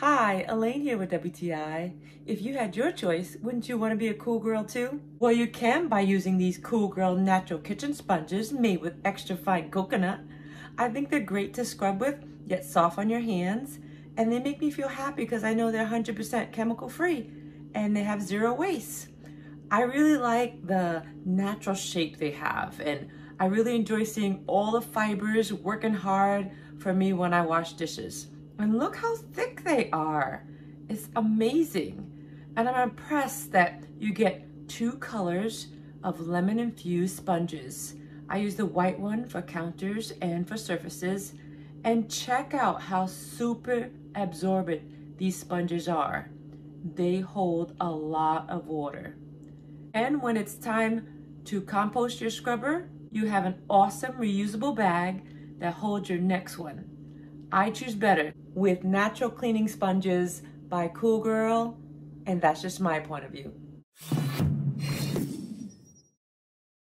Hi, Elaine here with WTI. If you had your choice, wouldn't you want to be a cool girl too? Well, you can by using these Koolgyrl natural kitchen sponges made with extra fine coconut. I think they're great to scrub with, yet soft on your hands. And they make me feel happy because I know they're 100% chemical free and they have zero waste. I really like the natural shape they have, and I really enjoy seeing all the fibers working hard for me when I wash dishes. And look how thick they are. It's amazing. And I'm impressed that you get two colors of lemon infused sponges. I use the white one for counters and for surfaces. And check out how super absorbent these sponges are. They hold a lot of water. And when it's time to compost your scrubber, you have an awesome reusable bag that holds your next one. I choose better with natural cleaning sponges by Koolgyrl, and that's just my point of view.